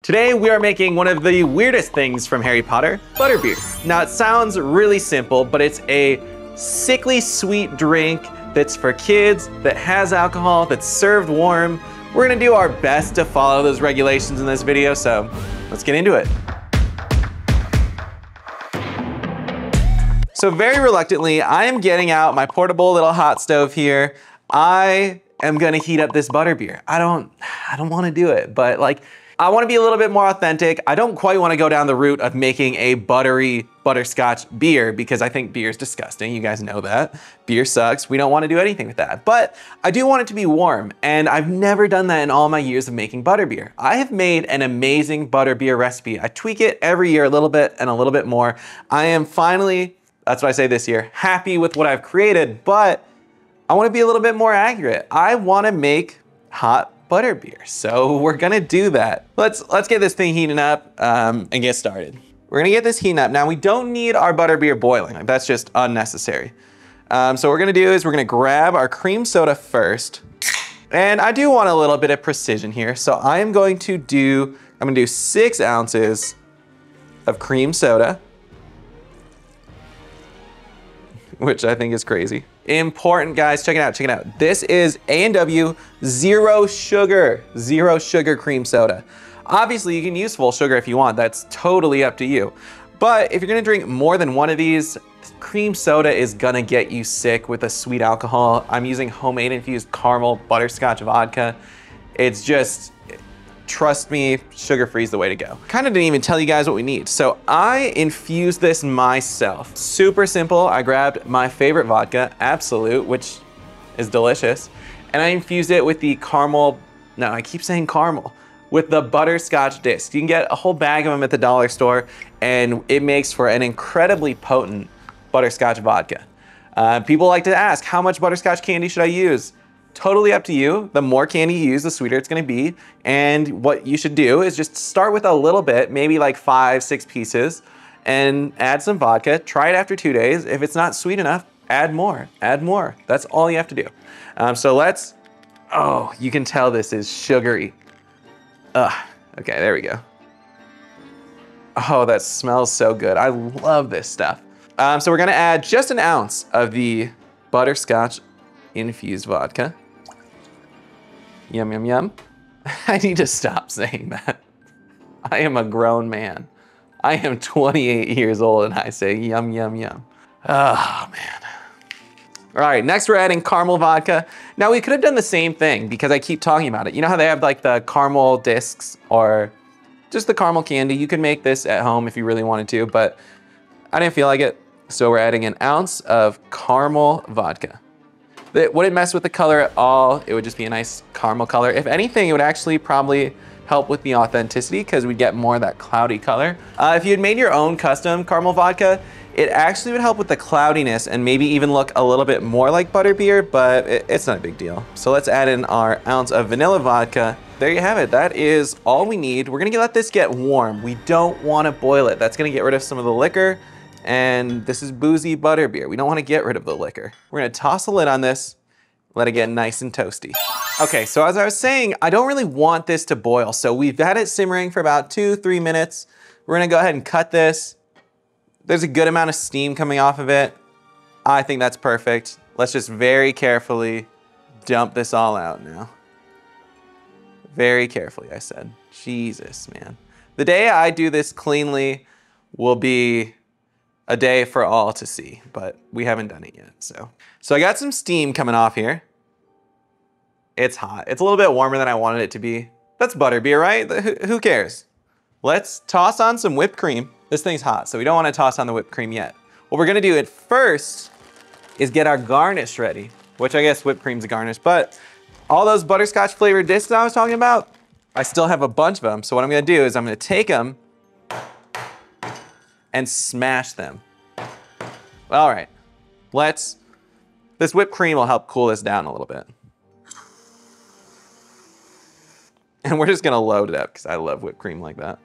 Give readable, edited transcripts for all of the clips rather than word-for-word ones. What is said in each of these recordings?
Today we are making one of the weirdest things from Harry Potter, butterbeer. Now it sounds really simple, but it's a sickly sweet drink that's for kids, that has alcohol, that's served warm. We're gonna do our best to follow those regulations in this video, so let's get into it. So very reluctantly, I am getting out my portable little hot stove here. I am gonna heat up this butterbeer. I don't wanna do it, but like, I want to be a little bit more authentic. I don't quite want to go down the route of making a buttery butterscotch beer because I think beer is disgusting. You guys know that. Beer sucks. We don't want to do anything with that. But I do want it to be warm, and I've never done that in all my years of making butterbeer. I have made an amazing butterbeer recipe. I tweak it every year a little bit and a little bit more. I am finally, that's what I say this year, happy with what I've created, but I want to be a little bit more accurate. I want to make hot butterbeer, so we're gonna do that. Let's get this thing heating up and get started. We're gonna get this heating up. Now we don't need our butterbeer boiling, like, that's just unnecessary. So what we're gonna do is we're gonna grab our cream soda first, and I do want a little bit of precision here, so I'm gonna do 6 ounces of cream soda, which I think is crazy. Important, guys, check it out, check it out. This is A&W zero sugar cream soda. Obviously, you can use full sugar if you want, that's totally up to you. But if you're gonna drink more than one of these, cream soda is gonna get you sick with a sweet alcohol. I'm using homemade infused caramel butterscotch vodka. It's just, trust me, sugar-free is the way to go. Kind of didn't even tell you guys what we need. So I infused this myself. Super simple. I grabbed my favorite vodka, Absolute, which is delicious, and I infused it with the caramel, no, I keep saying caramel, with the butterscotch discs. You can get a whole bag of them at the dollar store, and it makes for an incredibly potent butterscotch vodka. People like to ask, how much butterscotch candy should I use? Totally up to you. The more candy you use, the sweeter it's gonna be. And what you should do is just start with a little bit, maybe like 5, 6 pieces, and add some vodka. Try it after 2 days. If it's not sweet enough, add more, add more. That's all you have to do. So let's, oh, you can tell this is sugary. Okay, there we go. Oh, that smells so good. I love this stuff. So we're gonna add just an ounce of the butterscotch infused vodka. Yum, yum, yum. I need to stop saying that. I am a grown man. I am 28 years old and I say yum, yum, yum. Oh, man. All right, next we're adding caramel vodka. Now we could have done the same thing because I keep talking about it. You know how they have like the caramel discs or just the caramel candy? You could make this at home if you really wanted to, but I didn't feel like it. So we're adding an ounce of caramel vodka. It wouldn't mess with the color at all. It would just be a nice caramel color. If anything, it would actually probably help with the authenticity because we'd get more of that cloudy color. If you had made your own custom caramel vodka, it actually would help with the cloudiness and maybe even look a little bit more like butterbeer, but it's not a big deal. So let's add in our ounce of vanilla vodka. There you have it. That is all we need. We're gonna let this get warm. We don't wanna boil it. That's gonna get rid of some of the liquor. And this is boozy butterbeer. We don't want to get rid of the liquor. We're gonna toss a lid on this, let it get nice and toasty. Okay, so as I was saying, I don't really want this to boil. So we've had it simmering for about 2-3 minutes. We're gonna go ahead and cut this. There's a good amount of steam coming off of it. I think that's perfect. Let's just very carefully dump this all out now. Very carefully, I said. Jesus, man. The day I do this cleanly will be a day for all to see, but we haven't done it yet, so. So I got some steam coming off here. It's hot. It's a little bit warmer than I wanted it to be. That's butterbeer, right? Who cares? Let's toss on some whipped cream. This thing's hot, so we don't want to toss on the whipped cream yet. What we're gonna do at first is get our garnish ready, which I guess whipped cream's a garnish, but all those butterscotch flavored discs I was talking about, I still have a bunch of them. So what I'm gonna do is I'm gonna take them and smash them. All right, this whipped cream will help cool this down a little bit. And we're just gonna load it up because I love whipped cream like that.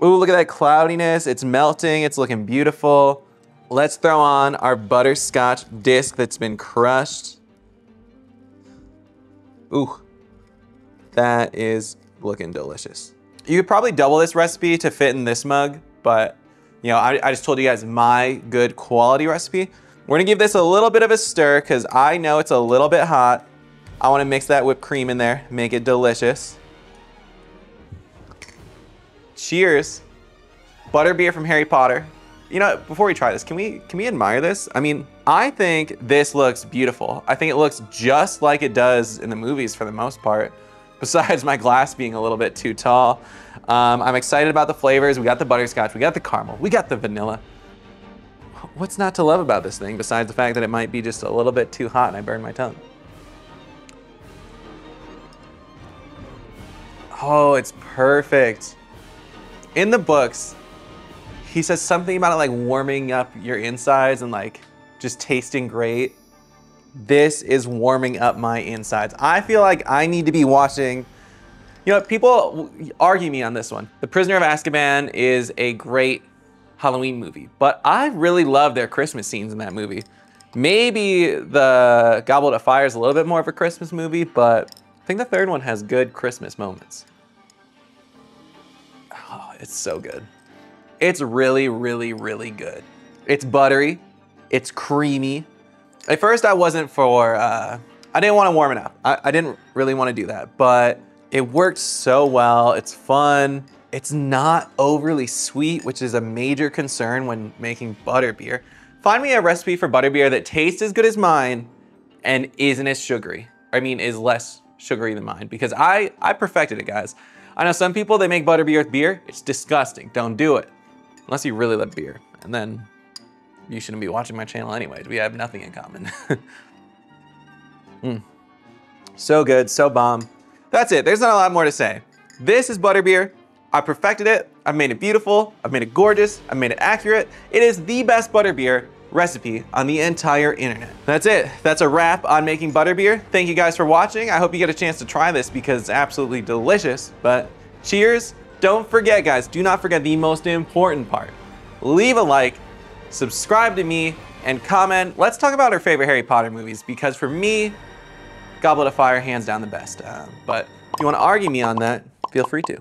Ooh, look at that cloudiness. It's melting, it's looking beautiful. Let's throw on our butterscotch disc that's been crushed. Ooh, that is looking delicious. You could probably double this recipe to fit in this mug, but you know, I just told you guys my good quality recipe. We're gonna give this a little bit of a stir because I know it's a little bit hot. I wanna mix that whipped cream in there, make it delicious. Cheers. Butterbeer from Harry Potter. You know, before we try this, can we admire this? I mean, I think this looks beautiful. I think it looks just like it does in the movies for the most part, besides my glass being a little bit too tall. I'm excited about the flavors. We got the butterscotch, we got the caramel, we got the vanilla. What's not to love about this thing besides the fact that it might be just a little bit too hot and I burned my tongue? Oh, it's perfect. In the books, he says something about it like warming up your insides and like just tasting great. This is warming up my insides. I feel like I need to be watching, you know, people argue me on this one. The Prisoner of Azkaban is a great Halloween movie, but I really love their Christmas scenes in that movie. Maybe the Goblet of Fire is a little bit more of a Christmas movie, but I think the third one has good Christmas moments. Oh, it's so good. It's really, really, really good. It's buttery, it's creamy. At first I wasn't for, I didn't want to warm it up. I didn't really want to do that, but it worked so well. It's fun. It's not overly sweet, which is a major concern when making butterbeer. Find me a recipe for butterbeer that tastes as good as mine and isn't as sugary. I mean, is less sugary than mine, because I perfected it, guys. I know some people, they make butterbeer with beer. It's disgusting. Don't do it. Unless you really love beer, and then you shouldn't be watching my channel anyways. We have nothing in common. So good, so bomb. That's it, there's not a lot more to say. This is butterbeer. I perfected it, I've made it beautiful, I've made it gorgeous, I've made it accurate. It is the best butterbeer recipe on the entire internet. That's it, that's a wrap on making butterbeer. Thank you guys for watching. I hope you get a chance to try this because it's absolutely delicious, but cheers. Don't forget, guys, do not forget the most important part. Leave a like, subscribe to me, and comment. Let's talk about our favorite Harry Potter movies, because for me, Goblet of Fire, hands down the best. But if you want to argue me on that, feel free to.